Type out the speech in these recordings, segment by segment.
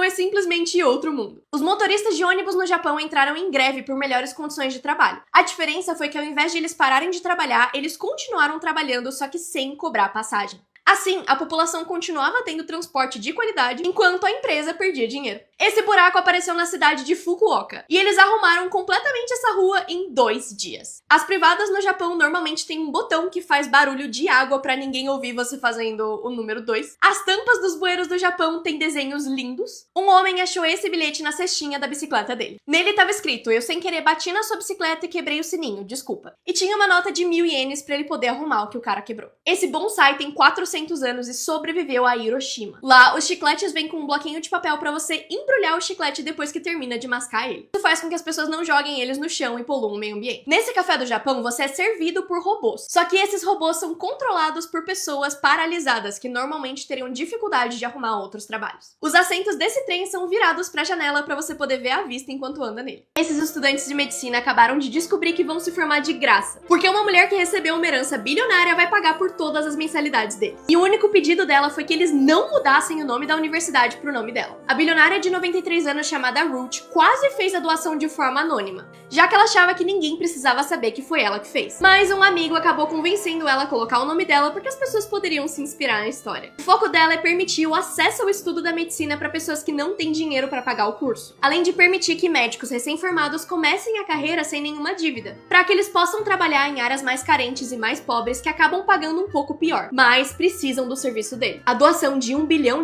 foi simplesmente outro mundo. Os motoristas de ônibus no Japão entraram em greve por melhores condições de trabalho. A diferença foi que ao invés de eles pararem de trabalhar, eles continuaram trabalhando, só que sem cobrar passagem. Assim, a população continuava tendo transporte de qualidade, enquanto a empresa perdia dinheiro. Esse buraco apareceu na cidade de Fukuoka, e eles arrumaram completamente essa rua em 2 dias. As privadas no Japão normalmente têm um botão que faz barulho de água pra ninguém ouvir você fazendo o número 2. As tampas dos bueiros do Japão têm desenhos lindos. Um homem achou esse bilhete na cestinha da bicicleta dele. Nele estava escrito: "Eu sem querer bati na sua bicicleta e quebrei o sininho, desculpa." E tinha uma nota de 1000 ienes pra ele poder arrumar o que o cara quebrou. Esse bonsai tem 400 anos e sobreviveu a Hiroshima. Lá, os chicletes vêm com um bloquinho de papel pra você embrulhar o chiclete depois que termina de mascar ele. Isso faz com que as pessoas não joguem eles no chão e poluam o meio ambiente. Nesse café do Japão, você é servido por robôs. Só que esses robôs são controlados por pessoas paralisadas, que normalmente teriam dificuldade de arrumar outros trabalhos. Os assentos desse trem são virados pra janela pra você poder ver a vista enquanto anda nele. Esses estudantes de medicina acabaram de descobrir que vão se formar de graça, porque uma mulher que recebeu uma herança bilionária vai pagar por todas as mensalidades deles. E o único pedido dela foi que eles não mudassem o nome da universidade pro nome dela. A bilionária de 93 anos chamada Ruth quase fez a doação de forma anônima, já que ela achava que ninguém precisava saber que foi ela que fez. Mas um amigo acabou convencendo ela a colocar o nome dela porque as pessoas poderiam se inspirar na história. O foco dela é permitir o acesso ao estudo da medicina para pessoas que não têm dinheiro para pagar o curso, além de permitir que médicos recém-formados comecem a carreira sem nenhuma dívida, para que eles possam trabalhar em áreas mais carentes e mais pobres que acabam pagando um pouco pior, mas precisam do serviço dele. A doação de $1 bilhão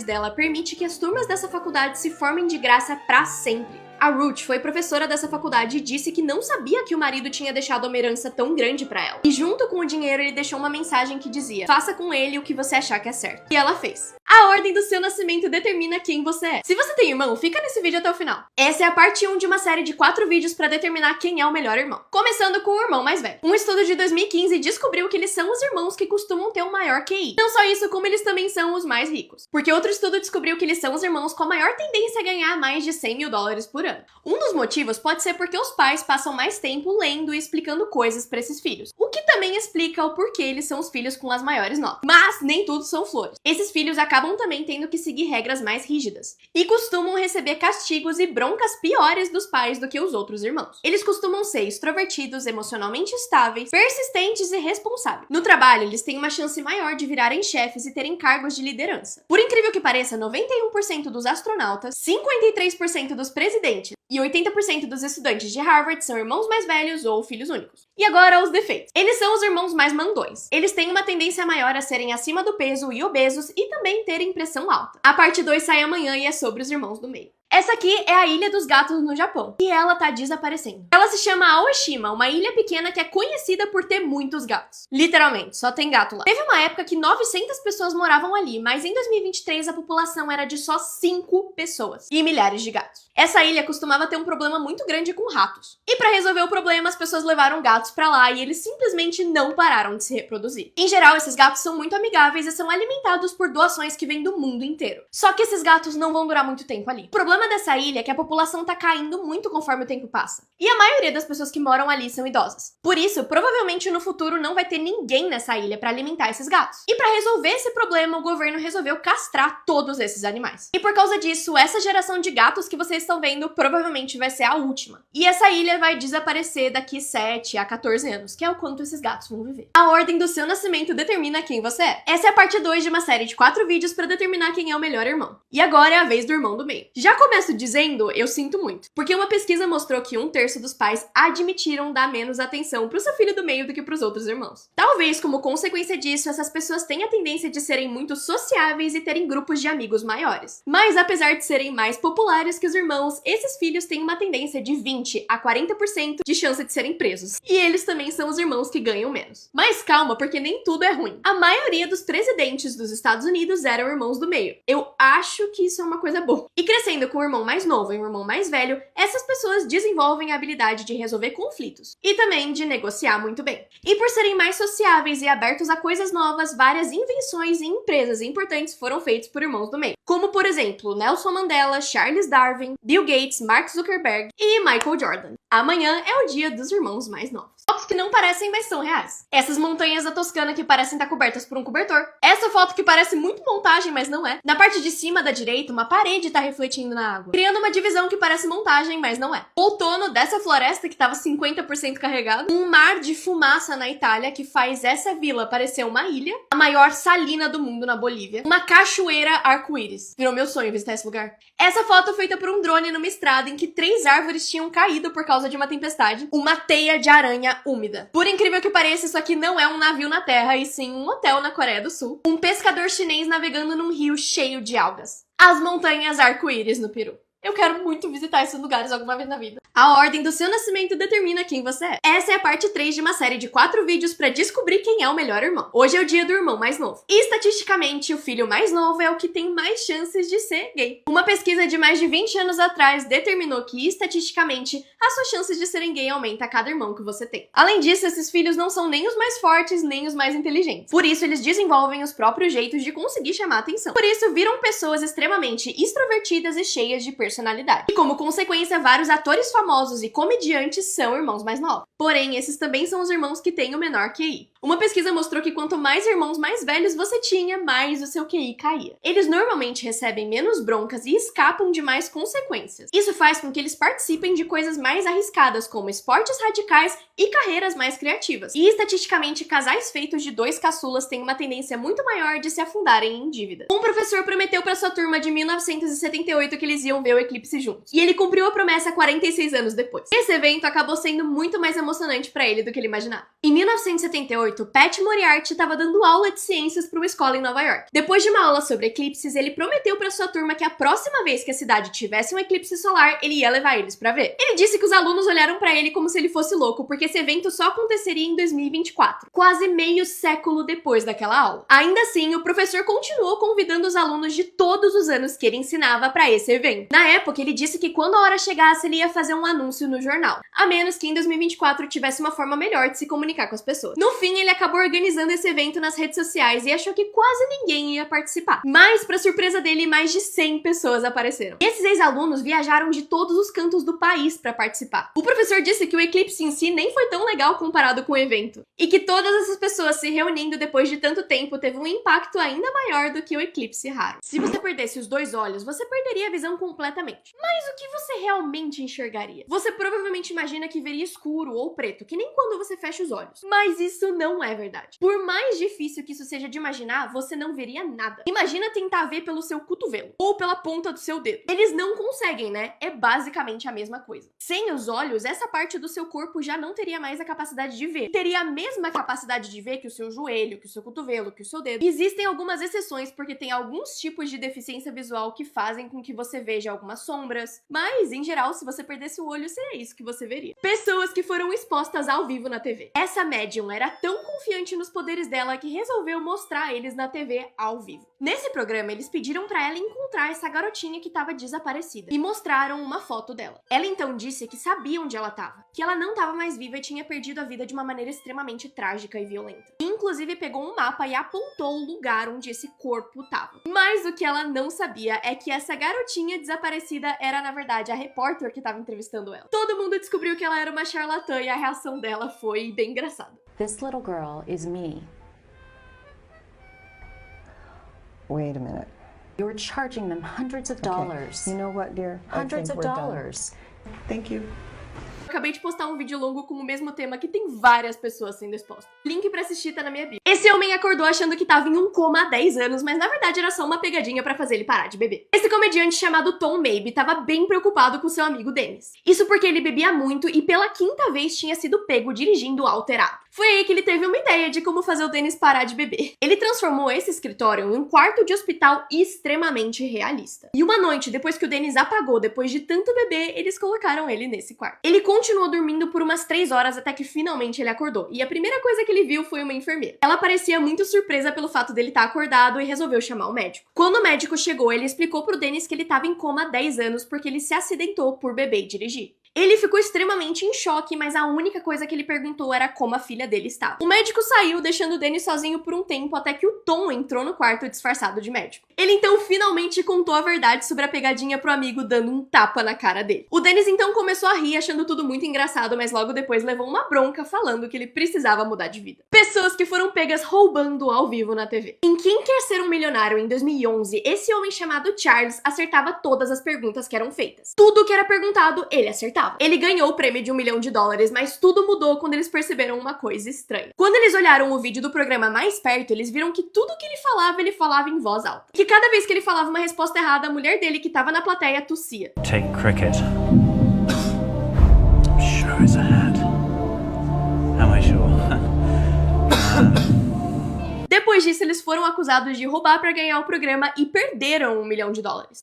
dela permite que as turmas dessa faculdade se formem de graça para sempre. A Ruth foi professora dessa faculdade e disse que não sabia que o marido tinha deixado uma herança tão grande pra ela. E junto com o dinheiro ele deixou uma mensagem que dizia: "Faça com ele o que você achar que é certo." E ela fez. A ordem do seu nascimento determina quem você é. Se você tem irmão, fica nesse vídeo até o final. Essa é a parte 1 de uma série de 4 vídeos pra determinar quem é o melhor irmão. Começando com o irmão mais velho. Um estudo de 2015 descobriu que eles são os irmãos que costumam ter o maior QI. Não só isso, como eles também são os mais ricos. Porque outro estudo descobriu que eles são os irmãos com a maior tendência a ganhar mais de $100 mil por ano. Um dos motivos pode ser porque os pais passam mais tempo lendo e explicando coisas para esses filhos, o que também explica o porquê eles são os filhos com as maiores notas. Mas nem tudo são flores. Esses filhos acabam também tendo que seguir regras mais rígidas e costumam receber castigos e broncas piores dos pais do que os outros irmãos. Eles costumam ser extrovertidos, emocionalmente estáveis, persistentes e responsáveis. No trabalho, eles têm uma chance maior de virarem chefes e terem cargos de liderança. Por incrível que pareça, 91% dos astronautas, 53% dos presidentes e 80% dos estudantes de Harvard são irmãos mais velhos ou filhos únicos. E agora os defeitos. Eles são os irmãos mais mandões. Eles têm uma tendência maior a serem acima do peso e obesos e também terem pressão alta. A parte 2 sai amanhã e é sobre os irmãos do meio. Essa aqui é a Ilha dos Gatos no Japão, e ela tá desaparecendo. Ela se chama Aoshima, uma ilha pequena que é conhecida por ter muitos gatos. Literalmente, só tem gato lá. Teve uma época que 900 pessoas moravam ali, mas em 2023 a população era de só 5 pessoas e milhares de gatos. Essa ilha costumava ter um problema muito grande com ratos. E pra resolver o problema, as pessoas levaram gatos pra lá e eles simplesmente não pararam de se reproduzir. Em geral, esses gatos são muito amigáveis e são alimentados por doações que vêm do mundo inteiro. Só que esses gatos não vão durar muito tempo ali. O problema dessa ilha é que a população tá caindo muito conforme o tempo passa. E a maioria das pessoas que moram ali são idosas. Por isso, provavelmente no futuro não vai ter ninguém nessa ilha pra alimentar esses gatos. E pra resolver esse problema, o governo resolveu castrar todos esses animais. E por causa disso, essa geração de gatos que vocês estão vendo provavelmente vai ser a última. E essa ilha vai desaparecer daqui 7 a 14 anos, que é o quanto esses gatos vão viver. A ordem do seu nascimento determina quem você é. Essa é a parte 2 de uma série de 4 vídeos pra determinar quem é o melhor irmão. E agora é a vez do irmão do meio. Já começo dizendo, eu sinto muito, porque uma pesquisa mostrou que 1/3 dos pais admitiram dar menos atenção pro seu filho do meio do que pros outros irmãos. Talvez como consequência disso, essas pessoas têm a tendência de serem muito sociáveis e terem grupos de amigos maiores. Mas apesar de serem mais populares que os irmãos, esses filhos têm uma tendência de 20 a 40% de chance de serem presos. E eles também são os irmãos que ganham menos. Mas calma, porque nem tudo é ruim. A maioria dos presidentes dos Estados Unidos eram irmãos do meio. Eu acho que isso é uma coisa boa. E crescendo com o irmão mais novo e um irmão mais velho, essas pessoas desenvolvem a habilidade de resolver conflitos e também de negociar muito bem. E por serem mais sociáveis e abertos a coisas novas, várias invenções e empresas importantes foram feitas por irmãos do meio. Como, por exemplo, Nelson Mandela, Charles Darwin, Bill Gates, Mark Zuckerberg e Michael Jordan. Amanhã é o dia dos irmãos mais novos. Fotos que não parecem, mas são reais. Essas montanhas da Toscana que parecem estar cobertas por um cobertor. Essa foto que parece muito montagem, mas não é. Na parte de cima da direita, uma parede tá refletindo na água, criando uma divisão que parece montagem, mas não é. O outono dessa floresta que tava 50% carregado. Um mar de fumaça na Itália que faz essa vila parecer uma ilha. A maior salina do mundo na Bolívia. Uma cachoeira arco-íris. Virou meu sonho visitar esse lugar. Essa foto feita por um drone numa estrada em que 3 árvores tinham caído por causa de uma tempestade. Uma teia de aranha úmida. Por incrível que pareça, isso aqui não é um navio na terra, e sim um hotel na Coreia do Sul. Um pescador chinês navegando num rio cheio de algas. As montanhas arco-íris no Peru. Eu quero muito visitar esses lugares alguma vez na vida. A ordem do seu nascimento determina quem você é. Essa é a parte 3 de uma série de 4 vídeos pra descobrir quem é o melhor irmão. Hoje é o dia do irmão mais novo. E estatisticamente, o filho mais novo é o que tem mais chances de ser gay. Uma pesquisa de mais de 20 anos atrás determinou que, estatisticamente, as suas chances de serem gay aumenta a cada irmão que você tem. Além disso, esses filhos não são nem os mais fortes, nem os mais inteligentes. Por isso, eles desenvolvem os próprios jeitos de conseguir chamar a atenção. Por isso, viram pessoas extremamente extrovertidas e cheias de personalidade. E como consequência, vários atores famosos e comediantes são irmãos mais novos. Porém, esses também são os irmãos que têm o menor QI. Uma pesquisa mostrou que quanto mais irmãos mais velhos você tinha, mais o seu QI caía. Eles normalmente recebem menos broncas e escapam de mais consequências. Isso faz com que eles participem de coisas mais arriscadas, como esportes radicais e carreiras mais criativas. E estatisticamente, casais feitos de 2 caçulas têm uma tendência muito maior de se afundarem em dívidas. Um professor prometeu para sua turma de 1978 que eles iam ver o eclipse juntos. E ele cumpriu a promessa 46 anos depois. Esse evento acabou sendo muito mais emocionante para ele do que ele imaginava. Em 1978, Pat Moriarty estava dando aula de ciências para uma escola em Nova York. Depois de uma aula sobre eclipses, ele prometeu para sua turma que a próxima vez que a cidade tivesse um eclipse solar, ele ia levar eles para ver. Ele disse que os alunos olharam para ele como se ele fosse louco, porque esse evento só aconteceria em 2024, quase meio século depois daquela aula. Ainda assim, o professor continuou convidando os alunos de todos os anos que ele ensinava para esse evento. Na época, ele disse que quando a hora chegasse, ele ia fazer um anúncio no jornal, a menos que em 2024 tivesse uma forma melhor de se comunicar com as pessoas. No fim, ele acabou organizando esse evento nas redes sociais e achou que quase ninguém ia participar. Mas, para surpresa dele, mais de 100 pessoas apareceram. E esses ex-alunos viajaram de todos os cantos do país para participar. O professor disse que o eclipse em si nem foi tão legal comparado com o evento, e que todas essas pessoas se reunindo depois de tanto tempo teve um impacto ainda maior do que o eclipse raro. Se você perdesse os 2 olhos, você perderia a visão completamente. Mas o que você realmente enxergaria? Você provavelmente imagina que veria escuro ou preto, que nem quando você fecha os olhos. Mas isso não é verdade. Por mais difícil que isso seja de imaginar, você não veria nada. Imagina tentar ver pelo seu cotovelo, ou pela ponta do seu dedo. Eles não conseguem, né? É basicamente a mesma coisa. Sem os olhos, essa parte do seu corpo já não teria mais a capacidade de ver. Teria a mesma capacidade de ver que o seu joelho, que o seu cotovelo, que o seu dedo. Existem algumas exceções, porque tem alguns tipos de deficiência visual que fazem com que você veja algumas sombras. Mas, em geral, se você perdesse o olho, seria isso que você veria. Pessoas que foram expostas ao vivo na TV. Essa médium era tão confiante nos poderes dela que resolveu mostrar eles na TV ao vivo. Nesse programa, eles pediram pra ela encontrar essa garotinha que estava desaparecida e mostraram uma foto dela. Ela então disse que sabia onde ela estava, que ela não estava mais viva e tinha perdido a vida de uma maneira extremamente trágica e violenta. Inclusive, pegou um mapa e apontou o lugar onde esse corpo estava. Mas o que ela não sabia é que essa garotinha desaparecida era, na verdade, a repórter que estava entrevistando ela. Todo mundo descobriu que ela era uma charlatã e a reação dela foi bem engraçada. This little girl is me. Wait a minute. You're charging them hundreds of dollars. You know what, dear? I Hundreds think of we're done. dollars. Thank you. Acabei de postar um vídeo longo com o mesmo tema que tem várias pessoas sendo expostas. Link pra assistir tá na minha bio. Esse homem acordou achando que tava em um coma há 10 anos, mas na verdade era só uma pegadinha pra fazer ele parar de beber. Esse comediante chamado Tom Maybe tava bem preocupado com seu amigo Dennis. Isso porque ele bebia muito e pela 5ª vez tinha sido pego dirigindo alterado. Foi aí que ele teve uma ideia de como fazer o Dennis parar de beber. Ele transformou esse escritório em um quarto de hospital extremamente realista. E uma noite, depois que o Dennis apagou depois de tanto beber, eles colocaram ele nesse quarto. Ele continuou dormindo por umas 3 horas até que finalmente ele acordou. E a primeira coisa que ele viu foi uma enfermeira. Ela parecia muito surpresa pelo fato dele estar acordado e resolveu chamar o médico. Quando o médico chegou, ele explicou pro Dennis que ele estava em coma há 10 anos porque ele se acidentou por beber e dirigir. Ele ficou extremamente em choque, mas a única coisa que ele perguntou era como a filha dele estava. O médico saiu, deixando o Dennis sozinho por um tempo, até que o Tom entrou no quarto disfarçado de médico. Ele então finalmente contou a verdade sobre a pegadinha pro amigo, dando um tapa na cara dele. O Dennis então começou a rir, achando tudo muito engraçado, mas logo depois levou uma bronca falando que ele precisava mudar de vida. Pessoas que foram pegas roubando ao vivo na TV. Em Quem Quer Ser um Milionário, em 2011, esse homem chamado Charles acertava todas as perguntas que eram feitas. Tudo que era perguntado, ele acertava. Ele ganhou o prêmio de $1 milhão, mas tudo mudou quando eles perceberam uma coisa estranha. Quando eles olharam o vídeo do programa mais perto, eles viram que tudo que ele falava em voz alta. Que cada vez que ele falava uma resposta errada, a mulher dele, que tava na plateia, tossia. Take cricket. Sure as a hat. Am I sure? Depois disso, eles foram acusados de roubar pra ganhar o programa e perderam $1 milhão.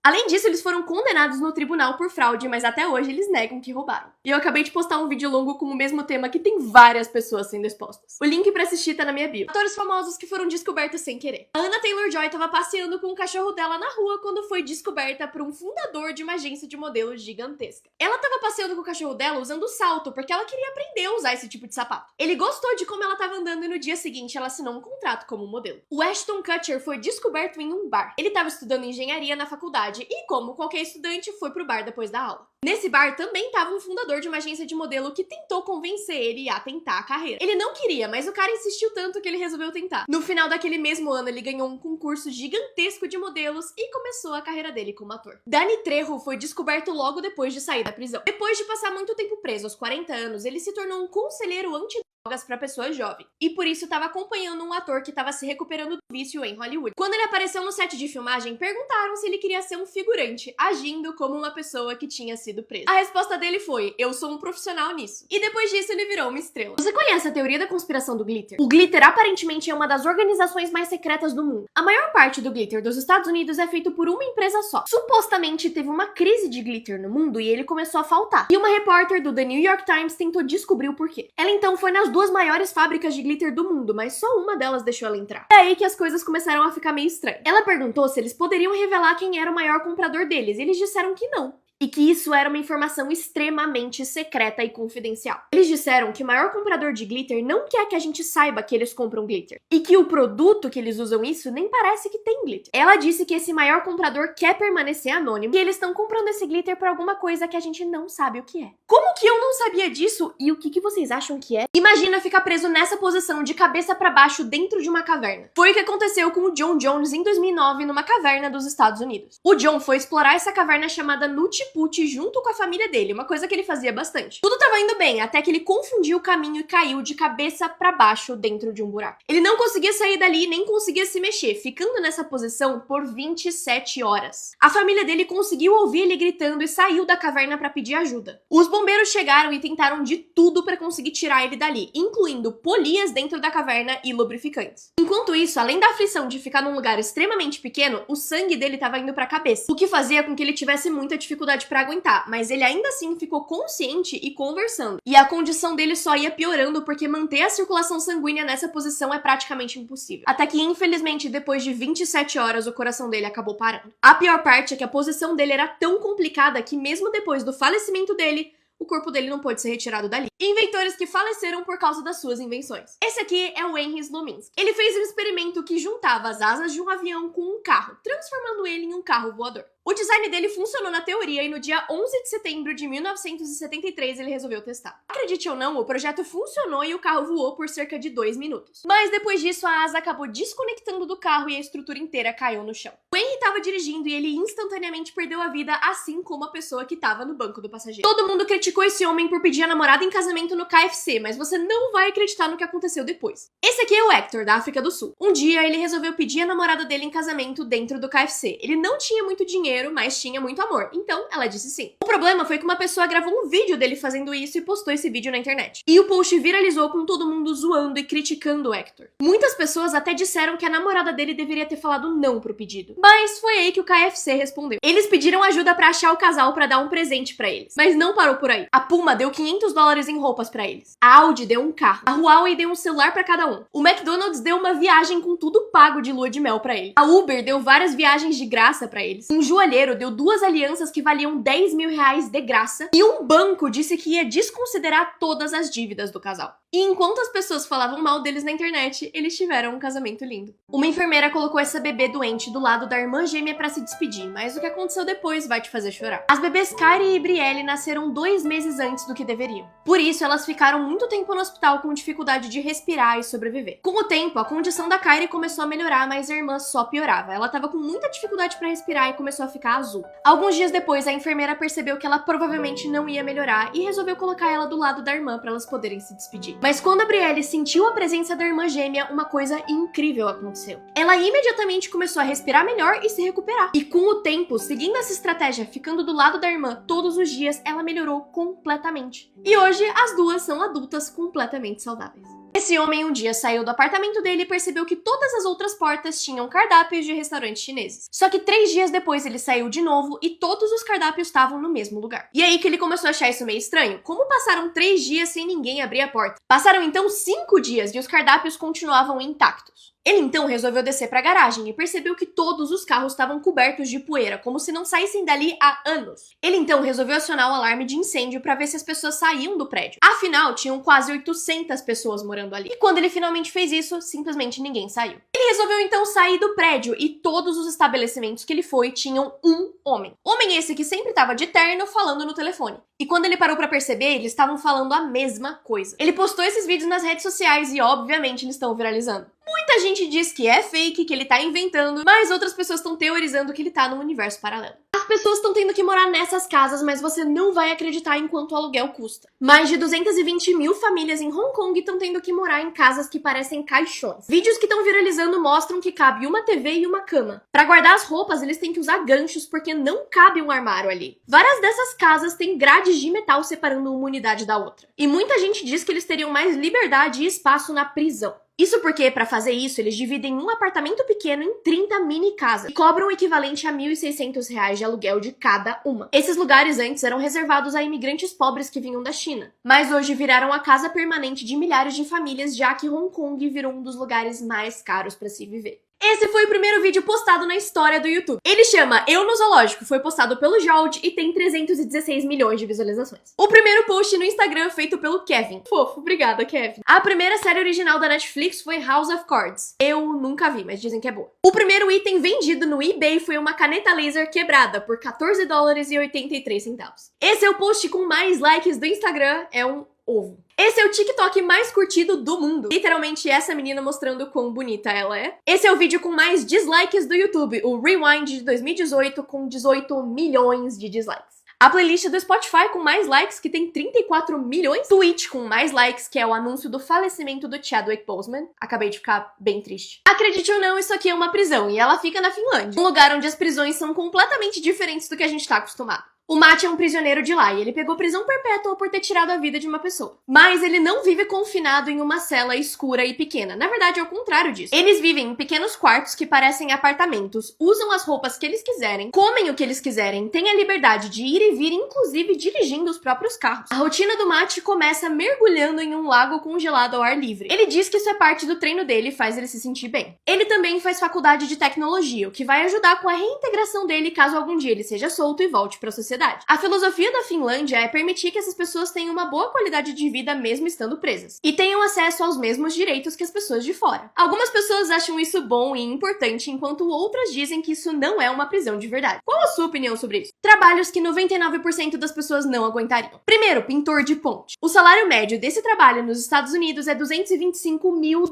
Além disso, eles foram condenados no tribunal por fraude, mas até hoje eles negam que roubaram. E eu acabei de postar um vídeo longo com o mesmo tema que tem várias pessoas sendo expostas. O link pra assistir tá na minha bio. Atores famosos que foram descobertos sem querer. A Anya Taylor-Joy tava passeando com o cachorro dela na rua quando foi descoberta por um fundador de uma agência de modelos gigantesca. Ela tava passeando com o cachorro dela usando salto, porque ela queria aprender a usar esse tipo de sapato. Ele gostou de como ela tava andando e no dia seguinte ela assinou um contrato como modelo. O Ashton Kutcher foi descoberto em um bar. Ele estava estudando engenharia na faculdade e, como qualquer estudante, foi pro bar depois da aula. Nesse bar também estava um fundador de uma agência de modelo que tentou convencer ele a tentar a carreira. Ele não queria, mas o cara insistiu tanto que ele resolveu tentar. No final daquele mesmo ano, ele ganhou um concurso gigantesco de modelos e começou a carreira dele como ator. Danny Trejo foi descoberto logo depois de sair da prisão. Depois de passar muito tempo preso, aos 40 anos, ele se tornou um conselheiro antidrogas para pessoas jovens. E por isso estava acompanhando um ator que estava se recuperando do vício em Hollywood. Quando ele apareceu no set de filmagem, perguntaram se ele queria ser um figurante, agindo como uma pessoa que tinha sido presa. A resposta dele foi: eu sou um profissional nisso. E depois disso ele virou uma estrela. Você conhece a teoria da conspiração do glitter? O glitter aparentemente é uma das organizações mais secretas do mundo. A maior parte do glitter dos Estados Unidos é feito por uma empresa só. Supostamente teve uma crise de glitter no mundo e ele começou a faltar. E uma repórter do The New York Times tentou descobrir o porquê. Ela então foi nas duas maiores fábricas de glitter do mundo, mas só uma delas deixou ela entrar. É aí que as coisas começaram a ficar meio estranhas. Ela perguntou se eles poderiam revelar quem era o maior comprador deles, e eles disseram que não. E que isso era uma informação extremamente secreta e confidencial. Eles disseram que o maior comprador de glitter não quer que a gente saiba que eles compram glitter. E que o produto que eles usam isso nem parece que tem glitter. Ela disse que esse maior comprador quer permanecer anônimo e eles estão comprando esse glitter por alguma coisa que a gente não sabe o que é. Como que eu não sabia disso? E o que vocês acham que é? Imagina ficar preso nessa posição de cabeça pra baixo dentro de uma caverna. Foi o que aconteceu com o John Jones em 2009 numa caverna dos Estados Unidos. O John foi explorar essa caverna chamada Nutiput junto com a família dele, uma coisa que ele fazia bastante. Tudo tava indo bem, até que ele confundiu o caminho e caiu de cabeça pra baixo dentro de um buraco. Ele não conseguia sair dali nem conseguia se mexer, ficando nessa posição por 27 horas. A família dele conseguiu ouvir ele gritando e saiu da caverna pra pedir ajuda. Os bombeiros chegaram e tentaram de tudo pra conseguir tirar ele dali, incluindo polias dentro da caverna e lubrificantes. Enquanto isso, além da aflição de ficar num lugar extremamente pequeno, o sangue dele tava indo pra cabeça, o que fazia com que ele tivesse muita dificuldade pra aguentar, mas ele ainda assim ficou consciente e conversando. E a condição dele só ia piorando porque manter a circulação sanguínea nessa posição é praticamente impossível. Até que, infelizmente, depois de 27 horas, o coração dele acabou parando. A pior parte é que a posição dele era tão complicada que mesmo depois do falecimento dele, o corpo dele não pôde ser retirado dali. Inventores que faleceram por causa das suas invenções. Esse aqui é o Henry Slominski. Ele fez um experimento que juntava as asas de um avião com um carro, transformando ele em um carro voador. O design dele funcionou na teoria e no dia 11 de setembro de 1973 ele resolveu testar. Acredite ou não, o projeto funcionou e o carro voou por cerca de 2 minutos. Mas depois disso, a asa acabou desconectando do carro e a estrutura inteira caiu no chão. O Henry estava dirigindo e ele instantaneamente perdeu a vida, assim como a pessoa que estava no banco do passageiro. Todo mundo criticou esse homem por pedir a namorada em casamento no KFC, mas você não vai acreditar no que aconteceu depois. Esse aqui é o Hector, da África do Sul. Um dia, ele resolveu pedir a namorada dele em casamento dentro do KFC. Ele não tinha muito dinheiro, mas tinha muito amor, então ela disse sim. O problema foi que uma pessoa gravou um vídeo dele fazendo isso e postou esse vídeo na internet. E o post viralizou com todo mundo zoando e criticando o Hector. Muitas pessoas até disseram que a namorada dele deveria ter falado não pro pedido. Mas foi aí que o KFC respondeu. Eles pediram ajuda pra achar o casal pra dar um presente pra eles. Mas não parou por aí. A Puma deu $500 em roupas pra eles. A Audi deu um carro. A Huawei deu um celular pra cada um. O McDonald's deu uma viagem com tudo pago de lua de mel pra eles. A Uber deu várias viagens de graça pra eles. Um joalheiro deu 2 alianças que valiam 10 mil reais de graça e um banco disse que ia desconsiderar todas as dívidas do casal. E enquanto as pessoas falavam mal deles na internet, eles tiveram um casamento lindo. Uma enfermeira colocou essa bebê doente do lado da irmã gêmea pra se despedir, mas o que aconteceu depois vai te fazer chorar. As bebês Kyrie e Brielle nasceram 2 meses antes do que deveriam. Por isso, elas ficaram muito tempo no hospital com dificuldade de respirar e sobreviver. Com o tempo, a condição da Kyrie começou a melhorar, mas a irmã só piorava. Ela tava com muita dificuldade pra respirar e começou a ficar azul. Alguns dias depois, a enfermeira percebeu que ela provavelmente não ia melhorar e resolveu colocar ela do lado da irmã pra elas poderem se despedir. Mas quando a Brielle sentiu a presença da irmã gêmea, uma coisa incrível aconteceu. Ela imediatamente começou a respirar melhor e se recuperar. E com o tempo, seguindo essa estratégia, ficando do lado da irmã todos os dias, ela melhorou completamente. E hoje, as duas são adultas completamente saudáveis. Esse homem um dia saiu do apartamento dele e percebeu que todas as outras portas tinham cardápios de restaurantes chineses. Só que 3 dias depois ele saiu de novo e todos os cardápios estavam no mesmo lugar. E aí que ele começou a achar isso meio estranho. Como passaram 3 dias sem ninguém abrir a porta? Passaram então 5 dias e os cardápios continuavam intactos. Ele então resolveu descer para a garagem e percebeu que todos os carros estavam cobertos de poeira, como se não saíssem dali há anos. Ele então resolveu acionar o alarme de incêndio para ver se as pessoas saíam do prédio. Afinal, tinham quase 800 pessoas morando ali. E quando ele finalmente fez isso, simplesmente ninguém saiu. Ele resolveu então sair do prédio e todos os estabelecimentos que ele foi tinham um homem. Homem esse que sempre estava de terno falando no telefone. E quando ele parou pra perceber, eles estavam falando a mesma coisa. Ele postou esses vídeos nas redes sociais e, obviamente, eles estão viralizando. Muita gente diz que é fake, que ele tá inventando, mas outras pessoas estão teorizando que ele tá num universo paralelo. As pessoas estão tendo que morar nessas casas, mas você não vai acreditar em quanto o aluguel custa. Mais de 220 mil famílias em Hong Kong estão tendo que morar em casas que parecem caixões. Vídeos que estão viralizando mostram que cabe uma TV e uma cama. Pra guardar as roupas, eles têm que usar ganchos porque não cabe um armário ali. Várias dessas casas têm grades de metal separando uma unidade da outra. E muita gente diz que eles teriam mais liberdade e espaço na prisão. Isso porque, para fazer isso, eles dividem um apartamento pequeno em 30 mini casas e cobram o equivalente a R$ 1.600 de aluguel de cada uma. Esses lugares antes eram reservados a imigrantes pobres que vinham da China, mas hoje viraram a casa permanente de milhares de famílias, já que Hong Kong virou um dos lugares mais caros para se viver. Esse foi o primeiro vídeo postado na história do YouTube. Ele chama Eu no Zoológico, foi postado pelo Jord e tem 316 milhões de visualizações. O primeiro post no Instagram feito pelo Kevin. Fofo, obrigada, Kevin. A primeira série original da Netflix foi House of Cards. Eu nunca vi, mas dizem que é boa. O primeiro item vendido no eBay foi uma caneta laser quebrada por $14,83. Esse é o post com mais likes do Instagram, é um ovo. Esse é o TikTok mais curtido do mundo. Literalmente essa menina mostrando quão bonita ela é. Esse é o vídeo com mais dislikes do YouTube, o Rewind de 2018 com 18 milhões de dislikes. A playlist do Spotify com mais likes, que tem 34 milhões. Twitch com mais likes, que é o anúncio do falecimento do Chadwick Boseman. Acabei de ficar bem triste. Acredite ou não, isso aqui é uma prisão e ela fica na Finlândia. Um lugar onde as prisões são completamente diferentes do que a gente tá acostumado. O Matt é um prisioneiro de lá e ele pegou prisão perpétua por ter tirado a vida de uma pessoa. Mas ele não vive confinado em uma cela escura e pequena. Na verdade, é o contrário disso. Eles vivem em pequenos quartos que parecem apartamentos, usam as roupas que eles quiserem, comem o que eles quiserem, têm a liberdade de ir e vir, inclusive dirigindo os próprios carros. A rotina do Matt começa mergulhando em um lago congelado ao ar livre. Ele diz que isso é parte do treino dele e faz ele se sentir bem. Ele também faz faculdade de tecnologia, o que vai ajudar com a reintegração dele caso algum dia ele seja solto e volte para a sociedade. A filosofia da Finlândia é permitir que essas pessoas tenham uma boa qualidade de vida mesmo estando presas, e tenham acesso aos mesmos direitos que as pessoas de fora. Algumas pessoas acham isso bom e importante, enquanto outras dizem que isso não é uma prisão de verdade. Qual a sua opinião sobre isso? Trabalhos que 99% das pessoas não aguentariam. Primeiro, pintor de ponte. O salário médio desse trabalho nos Estados Unidos é $225 mil.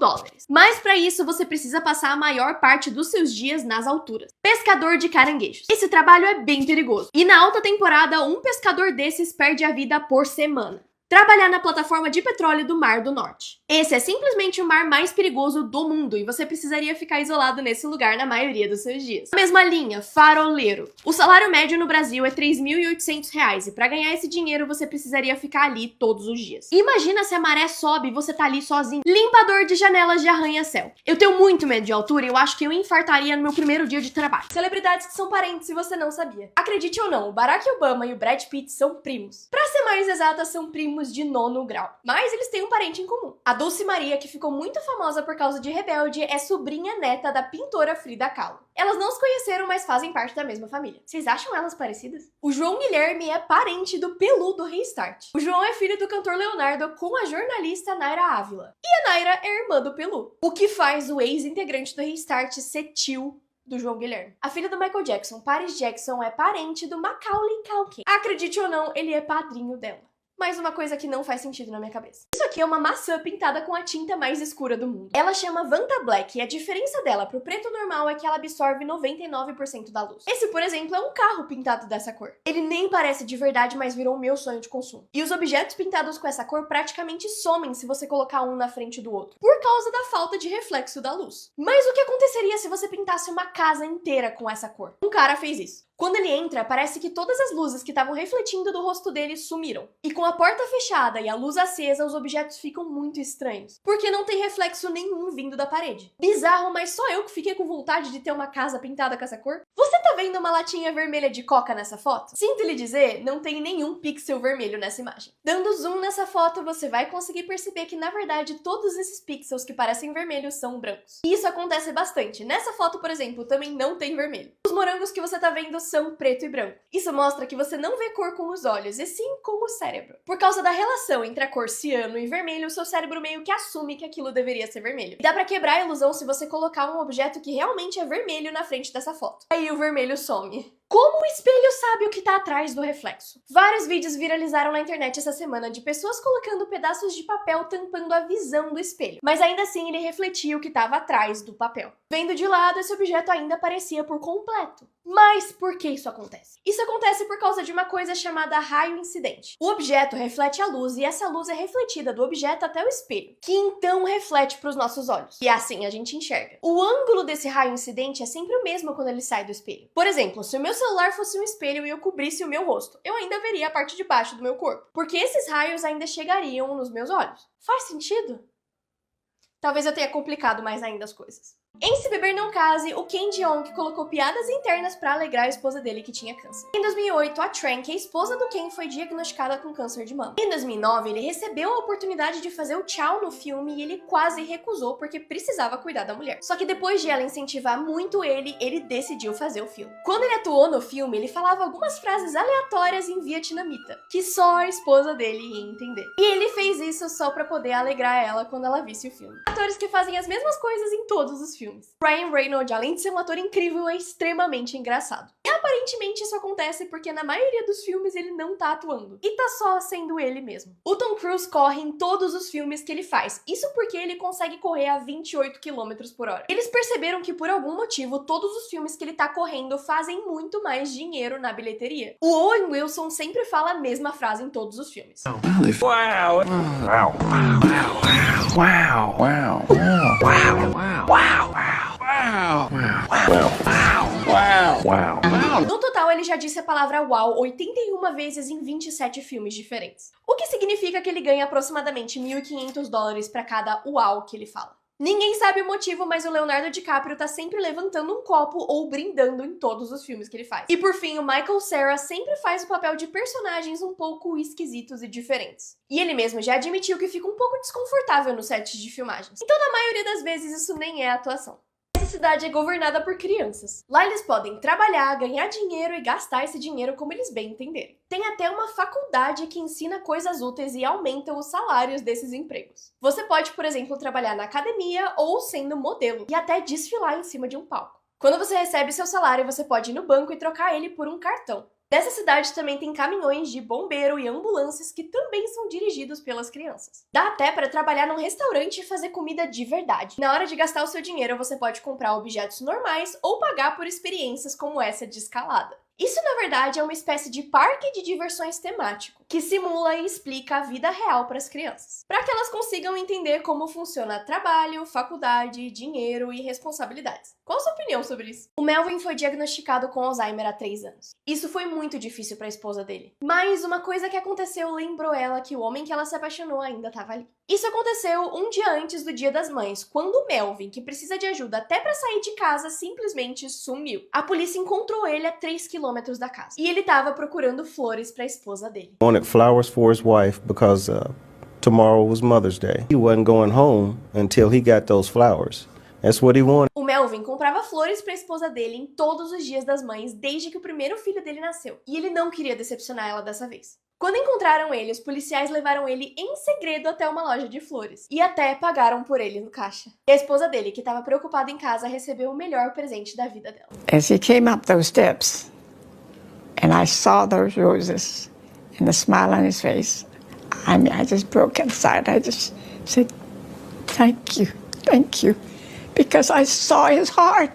Mas para isso você precisa passar a maior parte dos seus dias nas alturas. Pescador de caranguejos. Esse trabalho é bem perigoso. E na alta temporada, um pescador desses perde a vida por semana. Trabalhar na plataforma de petróleo do Mar do Norte. Esse é simplesmente o mar mais perigoso do mundo e você precisaria ficar isolado nesse lugar na maioria dos seus dias. Na mesma linha, faroleiro. O salário médio no Brasil é R$ 3.800 e para ganhar esse dinheiro você precisaria ficar ali todos os dias. Imagina se a maré sobe e você tá ali sozinho. Limpador de janelas de arranha-céu. Eu tenho muito medo de altura e eu acho que eu infartaria no meu primeiro dia de trabalho. Celebridades que são parentes se você não sabia. Acredite ou não, o Barack Obama e o Brad Pitt são primos. Pra ser mais exata, são primos de 9º grau. Mas eles têm um parente em comum. A Dulce Maria, que ficou muito famosa por causa de Rebelde, é sobrinha neta da pintora Frida Kahlo. Elas não se conheceram, mas fazem parte da mesma família. Vocês acham elas parecidas? O João Guilherme é parente do Pelu do Restart. O João é filho do cantor Leonardo com a jornalista Naira Ávila. E a Naira é irmã do Pelu, o que faz o ex-integrante do Restart ser tio do João Guilherme. A filha do Michael Jackson, Paris Jackson, é parente do Macaulay Culkin. Acredite ou não, ele é padrinho dela. Mais uma coisa que não faz sentido na minha cabeça. Isso aqui é uma maçã pintada com a tinta mais escura do mundo. Ela chama Vanta Black e a diferença dela pro preto normal é que ela absorve 99% da luz. Esse, por exemplo, é um carro pintado dessa cor. Ele nem parece de verdade, mas virou o meu sonho de consumo. E os objetos pintados com essa cor praticamente somem se você colocar um na frente do outro, por causa da falta de reflexo da luz. Mas o que aconteceria se você pintasse uma casa inteira com essa cor? Um cara fez isso. Quando ele entra, parece que todas as luzes que estavam refletindo do rosto dele sumiram. E com a porta fechada e a luz acesa, os objetos ficam muito estranhos, porque não tem reflexo nenhum vindo da parede. Bizarro, mas só eu que fiquei com vontade de ter uma casa pintada com essa cor? Você tá vendo uma latinha vermelha de coca nessa foto? Sinto lhe dizer, não tem nenhum pixel vermelho nessa imagem. Dando zoom nessa foto, você vai conseguir perceber que, na verdade, todos esses pixels que parecem vermelhos são brancos. E isso acontece bastante. Nessa foto, por exemplo, também não tem vermelho. Os morangos que você tá vendo são preto e branco. Isso mostra que você não vê cor com os olhos, e sim com o cérebro. Por causa da relação entre a cor ciano e vermelho, o seu cérebro meio que assume que aquilo deveria ser vermelho. E dá pra quebrar a ilusão se você colocar um objeto que realmente é vermelho na frente dessa foto. Aí o vermelho some. Como o espelho sabe o que tá atrás do reflexo? Vários vídeos viralizaram na internet essa semana de pessoas colocando pedaços de papel tampando a visão do espelho, mas ainda assim ele refletia o que estava atrás do papel. Vendo de lado, esse objeto ainda aparecia por completo. Mas por que isso acontece? Isso acontece por causa de uma coisa chamada raio incidente. O objeto reflete a luz e essa luz é refletida do objeto até o espelho, que então reflete para os nossos olhos. E assim a gente enxerga. O ângulo desse raio incidente é sempre o mesmo quando ele sai do espelho. Por exemplo, se o meu celular fosse um espelho e eu cobrisse o meu rosto, eu ainda veria a parte de baixo do meu corpo, porque esses raios ainda chegariam nos meus olhos. Faz sentido? Talvez eu tenha complicado mais ainda as coisas. Em Se Beber Não Case, o Ken Jeong colocou piadas internas pra alegrar a esposa dele que tinha câncer. Em 2008, a Tran, que é a esposa do Ken, foi diagnosticada com câncer de mama. Em 2009, ele recebeu a oportunidade de fazer o Chow no filme e ele quase recusou porque precisava cuidar da mulher. Só que depois de ela incentivar muito ele decidiu fazer o filme. Quando ele atuou no filme, ele falava algumas frases aleatórias em vietnamita, que só a esposa dele ia entender. E ele fez isso só pra poder alegrar ela quando ela visse o filme. Atores que fazem as mesmas coisas em todos os filmes. Ryan Reynolds, além de ser um ator incrível, é extremamente engraçado. E aparentemente isso acontece porque na maioria dos filmes ele não tá atuando, e tá só sendo ele mesmo. O Tom Cruise corre em todos os filmes que ele faz, isso porque ele consegue correr a 28 km/h. Eles perceberam que por algum motivo todos os filmes que ele tá correndo fazem muito mais dinheiro na bilheteria. O Owen Wilson sempre fala a mesma frase em todos os filmes. Wow. Wow. Wow. Wow. Wow. Wow. No total, ele já disse a palavra wow 81 vezes em 27 filmes diferentes. O que significa que ele ganha aproximadamente $1.500 para cada wow que ele fala. Ninguém sabe o motivo, mas o Leonardo DiCaprio tá sempre levantando um copo ou brindando em todos os filmes que ele faz. E por fim, o Michael Cera sempre faz o papel de personagens um pouco esquisitos e diferentes. E ele mesmo já admitiu que fica um pouco desconfortável no set de filmagens. Então, na maioria das vezes, isso nem é atuação. Essa cidade é governada por crianças. Lá eles podem trabalhar, ganhar dinheiro e gastar esse dinheiro como eles bem entenderem. Tem até uma faculdade que ensina coisas úteis e aumenta os salários desses empregos. Você pode, por exemplo, trabalhar na academia ou sendo modelo e até desfilar em cima de um palco. Quando você recebe seu salário, você pode ir no banco e trocar ele por um cartão. Nessa cidade também tem caminhões de bombeiro e ambulâncias que também são dirigidos pelas crianças. Dá até para trabalhar num restaurante e fazer comida de verdade. Na hora de gastar o seu dinheiro, você pode comprar objetos normais ou pagar por experiências como essa de escalada. Isso, na verdade, é uma espécie de parque de diversões temático, que simula e explica a vida real para as crianças, para que elas consigam entender como funciona trabalho, faculdade, dinheiro e responsabilidades. Qual a sua opinião sobre isso? O Melvin foi diagnosticado com Alzheimer há 3 anos. Isso foi muito difícil para a esposa dele. Mas uma coisa que aconteceu lembrou ela que o homem que ela se apaixonou ainda estava ali. Isso aconteceu um dia antes do Dia das Mães, quando o Melvin, que precisa de ajuda até para sair de casa, simplesmente sumiu. A polícia encontrou ele a 3 km da casa. E ele estava procurando flores para a esposa dele. Wanted flowers for his wife because tomorrow was Mother's Day. He wasn't going home until he got those flowers. That's what he wanted. O Melvin comprava flores para a esposa dele em todos os dias das mães desde que o primeiro filho dele nasceu. E ele não queria decepcionar ela dessa vez. Quando encontraram ele, os policiais levaram ele em segredo até uma loja de flores. E até pagaram por ele no caixa. E a esposa dele, que estava preocupada em casa, recebeu o melhor presente da vida dela. As he came up those steps, and I saw those roses, and the smile on his face, I just broke inside. I just said, thank you, because I saw his heart.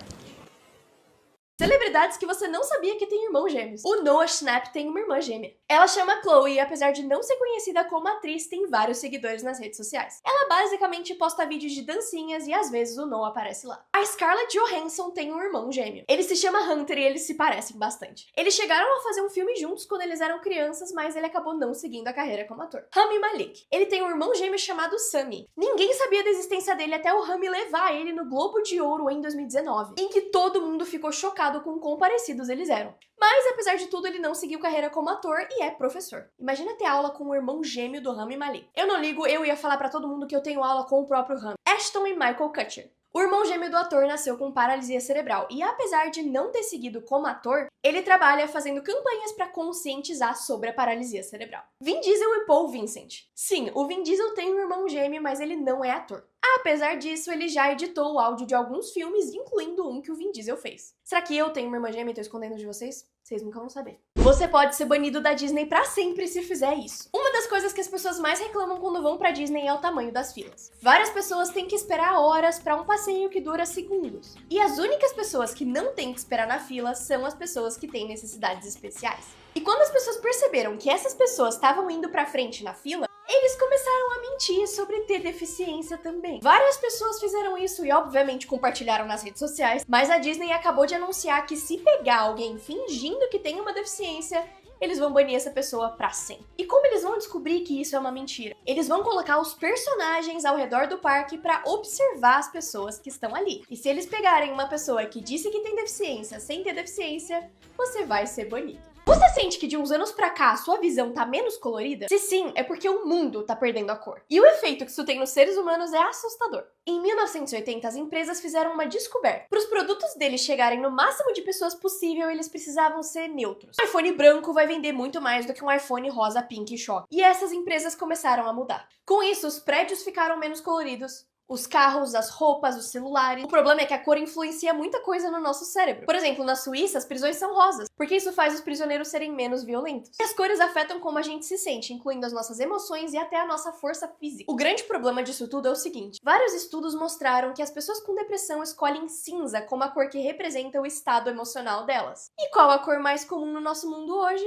Celebridades que você não sabia que tem irmãos gêmeos. O Noah Schnapp tem uma irmã gêmea. Ela chama Chloe e, apesar de não ser conhecida como atriz, tem vários seguidores nas redes sociais. Ela basicamente posta vídeos de dancinhas e às vezes o Noah aparece lá. A Scarlett Johansson tem um irmão gêmeo. Ele se chama Hunter e eles se parecem bastante. Eles chegaram a fazer um filme juntos quando eles eram crianças, mas ele acabou não seguindo a carreira como ator. Rami Malek. Ele tem um irmão gêmeo chamado Sami. Ninguém sabia da existência dele até o Rami levar ele no Globo de Ouro em 2019, em que todo mundo ficou chocado com quão parecidos eles eram. Mas, apesar de tudo, ele não seguiu carreira como ator e é professor. Imagina ter aula com o irmão gêmeo do Rami Malek. Eu não ligo, eu ia falar pra todo mundo que eu tenho aula com o próprio Rami. Ashton e Michael Kutcher. O irmão gêmeo do ator nasceu com paralisia cerebral e, apesar de não ter seguido como ator, ele trabalha fazendo campanhas para conscientizar sobre a paralisia cerebral. Vin Diesel e Paul Vincent. Sim, o Vin Diesel tem um irmão gêmeo, mas ele não é ator. Apesar disso, ele já editou o áudio de alguns filmes, incluindo um que o Vin Diesel fez. Será que eu tenho uma irmã gêmea e tô escondendo de vocês? Vocês nunca vão saber. Você pode ser banido da Disney pra sempre se fizer isso. Uma das coisas que as pessoas mais reclamam quando vão pra Disney é o tamanho das filas. Várias pessoas têm que esperar horas pra um passeio que dura segundos. E as únicas pessoas que não têm que esperar na fila são as pessoas que têm necessidades especiais. E quando as pessoas perceberam que essas pessoas estavam indo pra frente na fila, eles começaram a mentir sobre ter deficiência também. Várias pessoas fizeram isso e obviamente compartilharam nas redes sociais, mas a Disney acabou de anunciar que se pegar alguém fingindo que tem uma deficiência, eles vão banir essa pessoa pra sempre. E como eles vão descobrir que isso é uma mentira? Eles vão colocar os personagens ao redor do parque pra observar as pessoas que estão ali. E se eles pegarem uma pessoa que disse que tem deficiência sem ter deficiência, você vai ser banido. Você sente que de uns anos pra cá a sua visão tá menos colorida? Se sim, é porque o mundo tá perdendo a cor. E o efeito que isso tem nos seres humanos é assustador. Em 1980, as empresas fizeram uma descoberta. Para os produtos deles chegarem no máximo de pessoas possível, eles precisavam ser neutros. Um iPhone branco vai vender muito mais do que um iPhone rosa, pink e choque. E essas empresas começaram a mudar. Com isso, os prédios ficaram menos coloridos, os carros, as roupas, os celulares. O problema é que a cor influencia muita coisa no nosso cérebro. Por exemplo, na Suíça, as prisões são rosas, porque isso faz os prisioneiros serem menos violentos. E as cores afetam como a gente se sente, incluindo as nossas emoções e até a nossa força física. O grande problema disso tudo é o seguinte: vários estudos mostraram que as pessoas com depressão escolhem cinza como a cor que representa o estado emocional delas. E qual a cor mais comum no nosso mundo hoje?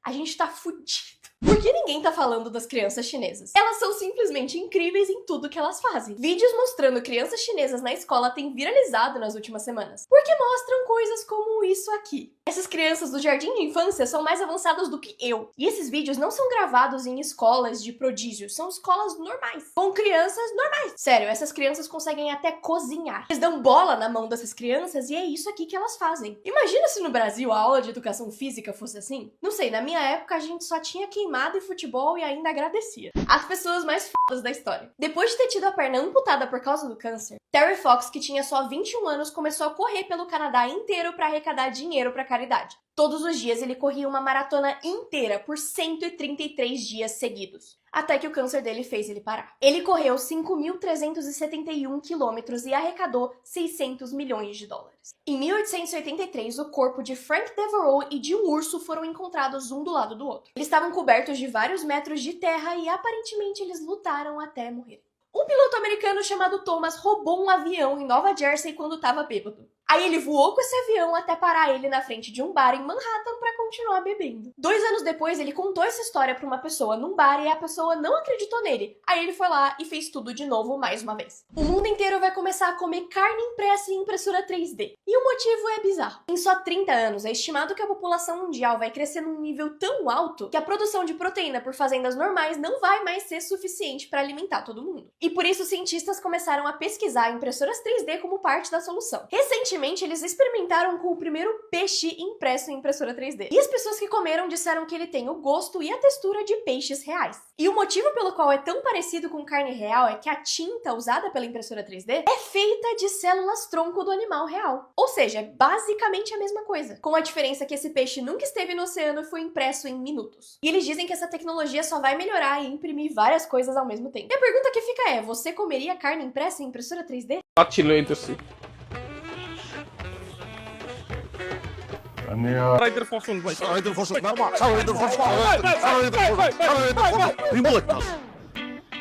A gente tá fudido. Por que ninguém tá falando das crianças chinesas? Elas são simplesmente incríveis em tudo que elas fazem. Vídeos mostrando crianças chinesas na escola têm viralizado nas últimas semanas, porque mostram coisas como isso aqui. Essas crianças do jardim de infância são mais avançadas do que eu. E esses vídeos não são gravados em escolas de prodígio, são escolas normais, com crianças normais. Sério, essas crianças conseguem até cozinhar. Eles dão bola na mão dessas crianças e é isso aqui que elas fazem. Imagina se no Brasil a aula de educação física fosse assim. Não sei, na minha época a gente só tinha queimado e futebol e ainda agradecia. As pessoas mais fodas da história. Depois de ter tido a perna amputada por causa do câncer, Terry Fox, que tinha só 21 anos, começou a correr pelo Canadá inteiro para arrecadar dinheiro para caridade. Todos os dias ele corria uma maratona inteira por 133 dias seguidos, até que o câncer dele fez ele parar. Ele correu 5.371 quilômetros e arrecadou 600 milhões de dólares. Em 1883, o corpo de Frank Devereaux e de um urso foram encontrados um do lado do outro. Eles estavam cobertos de vários metros de terra e aparentemente eles lutaram até morrer. Um piloto americano chamado Thomas roubou um avião em Nova Jersey quando estava bêbado. Aí ele voou com esse avião até parar ele na frente de um bar em Manhattan para continuar bebendo. 2 anos depois, ele contou essa história para uma pessoa num bar e a pessoa não acreditou nele. Aí ele foi lá e fez tudo de novo mais uma vez. O mundo inteiro vai começar a comer carne impressa em impressora 3D. E o motivo é bizarro. Em só 30 anos, é estimado que a população mundial vai crescer num nível tão alto que a produção de proteína por fazendas normais não vai mais ser suficiente para alimentar todo mundo. E por isso, cientistas começaram a pesquisar impressoras 3D como parte da solução. Recentemente, Recentemente, eles experimentaram com o primeiro peixe impresso em impressora 3D. E as pessoas que comeram disseram que ele tem o gosto e a textura de peixes reais. E o motivo pelo qual é tão parecido com carne real é que a tinta usada pela impressora 3D é feita de células tronco do animal real. Ou seja, é basicamente a mesma coisa. Com a diferença que esse peixe nunca esteve no oceano e foi impresso em minutos. E eles dizem que essa tecnologia só vai melhorar e imprimir várias coisas ao mesmo tempo. E a pergunta que fica é, você comeria carne impressa em impressora 3D?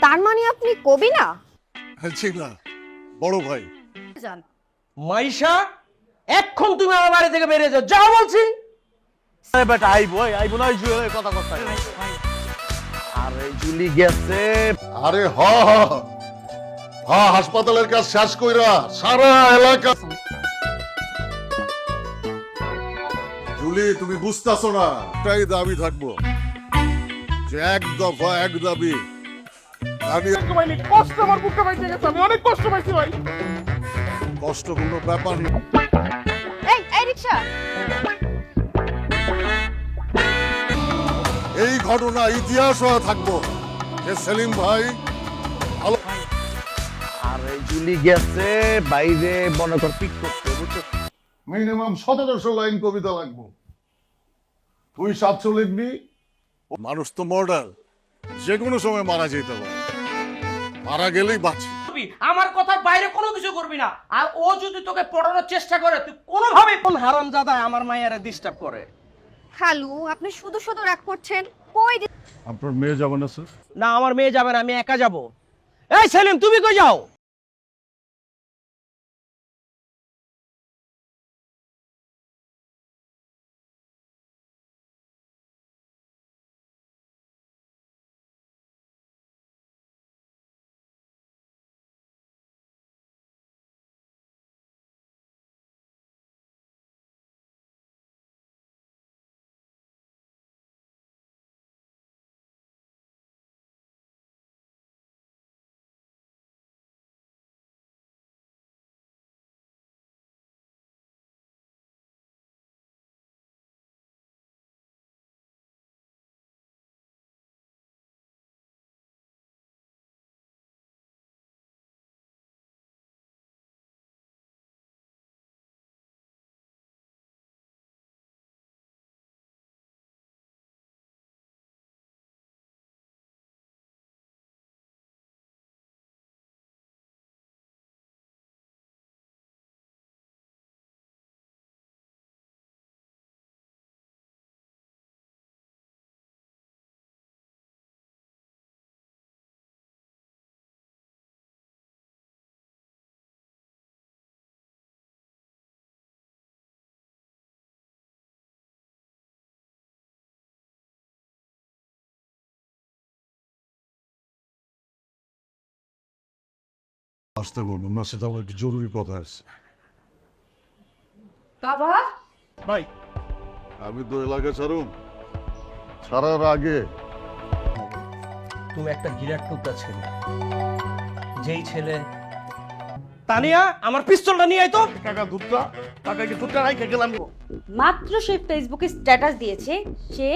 তার মানে আপনি কবি না ঠিক না বড় ভাই জান মাইশা এখন তুমি আমার বাড়ি থেকে বেরিয়ে যাও যাও বলছি আরে বেটা আইবো না জুয়েলের কথা কথা আরে জুলি গেছে আরে হাসপাতালের কাজ শেষ কইরা সারা এলাকা জুলি তুমি বুঝতাছো না একটাই দাবি থাকবো যে এক দফা এক দাবি কষ্ট আমার বুকটা বাইতে গেছে আমি অনেক কষ্ট পাইছি ভাই কষ্ট কোনো ব্যাপার না এই রিকশা এই ঘটনা ইতিহাস হয়ে থাকবো যে সেলিম ভাই ভালো আরে জুলি গেছে বাইরে মনে কর পিক করতে বুঝছো মিনিমাম 1700 লাইন কবিতা লাগবো তুই 700 লিখবি মানুষ তো মর্ডার যে কোনো সময় মারা যেতে পারে মারা গেলেই বাঁচি আমার কথার বাইরে কোনো কিছু করবি না আর ও যদি তোকে পড়ানোর চেষ্টা করে তুই কোনোভাবে কোন হারামজাদা আমার মায়ের ডিস্টার্ব করে খালু আপনি শুধু শুধু রাগ করছেন কই আপনার মেয়ে যাবে না স্যার না আমার মেয়ে যাবে না আমি একা যাব এই সেলিম তুমি কই যাও আসতে বলুন না সেটা আমার একটু জরুরি কথা আছে বাবা ভাই আমি তো এলাকা ছাড়ার আগে তুমি একটা গিরাট টুকটা ছেলে যেই ছেলে তানিয়া আমার পিস্তলটা নিয়ে আয় তো টাকা কি দুধটা রাইখে গেলাম মাত্র সে ফেসবুকে স্ট্যাটাস দিয়েছে সে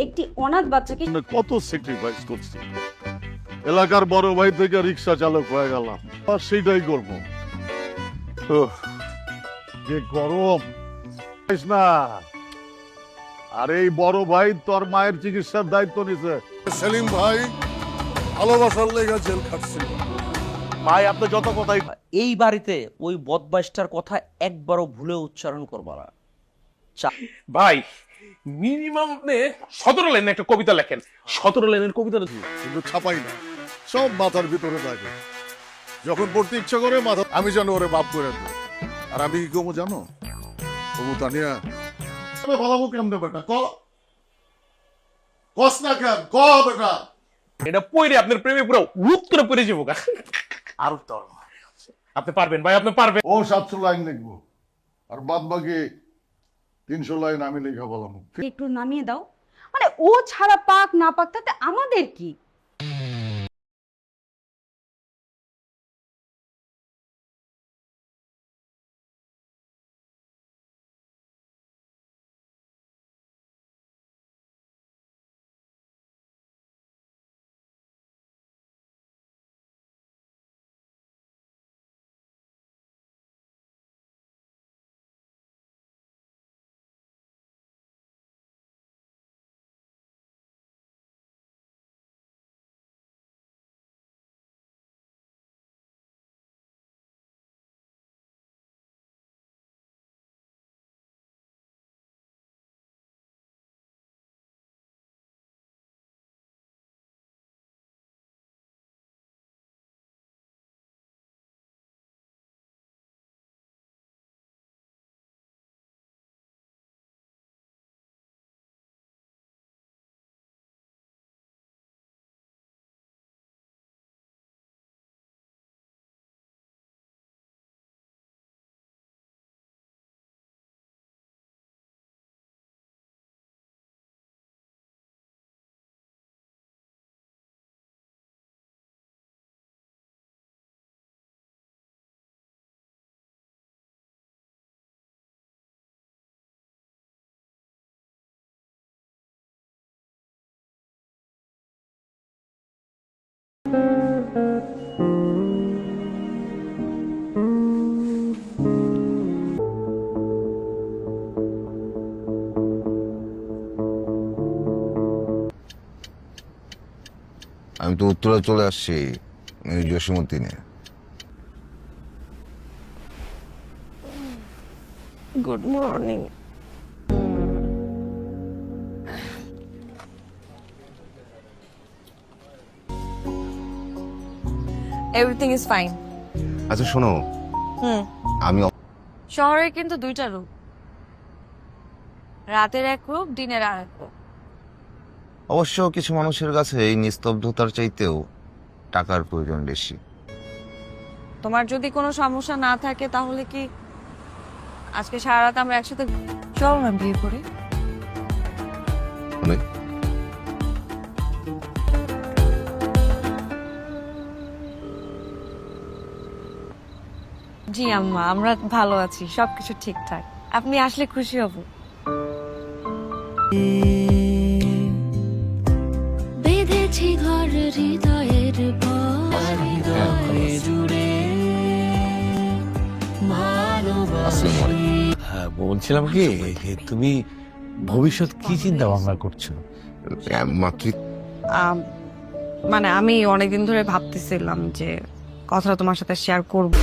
একটি অনাথ বাচ্চাকে কত স্যাক্রিফাইস করছি এলাকার বড় ভাই থেকে রিক্সা চালক হয়ে গেলাম আর সেটাই করবো যে গরম না আর এই বড় ভাই তোর মায়ের চিকিৎসার দায়িত্ব নিছে সেলিম ভাই ভালোবাসার লেগে জেল খাটছিল ভাই আপনি যত কথাই এই বাড়িতে ওই বদমাইশটার কথা একবারও ভুলে উচ্চারণ করবা না ভাই মিনিমাম আপনি 17 লাইনের একটা কবিতা লেখেন 17 লাইনের কবিতা কিন্তু ছাপাই না সব মাথার ভিতরে থাকে যখন পড়তে ইচ্ছা করে মাথা আমি জানো ওরে বাপ করে দেব আর আমি কি কমো জানো কমু তানিয়া আমি ভালো কেমনে বেটা কস না কেন বেটা এটা পড়ে আপনার প্রেমে পুরো রূপ করে পড়ে যাবো আর তো আপনি পারবেন ভাই আপনি পারবেন ও 700 লাইন লিখবো আর বাদ বাকি 300 লাইন আমি লেখা বললাম একটু নামিয়ে দাও মানে ও ছাড়া পাক না পাক তাতে আমাদের কি আমি তো উত্তরে চলে আসছি জসীমউদ্দিনে। Good morning. Everything is fine. আচ্ছা শোনো, আমি শহরে কিন্তু দুইটা রূপ, রাতের এক রূপ, দিনের আর এক রূপ। অবশ্য কিছু মানুষের কাছে এই নিস্তব্ধতার চাইতেও টাকার প্রয়োজন বেশি। তোমার যদি কোনো সমস্যা না থাকে তাহলে কি আজকে সারা রাত আমরা একসাথে চল না বিয়ে করি? মানে জি আম্মা, আমরা ভালো আছি, সবকিছু ঠিকঠাক। আপনি আসলে খুশি হব। বেঁধেছি ঘর হৃদয়ের হ্যাঁ, বলছিলাম কি যে তুমি ভবিষ্যৎ কি চিন্তা ভাবনা করছো? মানে আমি অনেকদিন ধরে ভাবতেছিলাম যে কথাটা তোমার সাথে শেয়ার করব।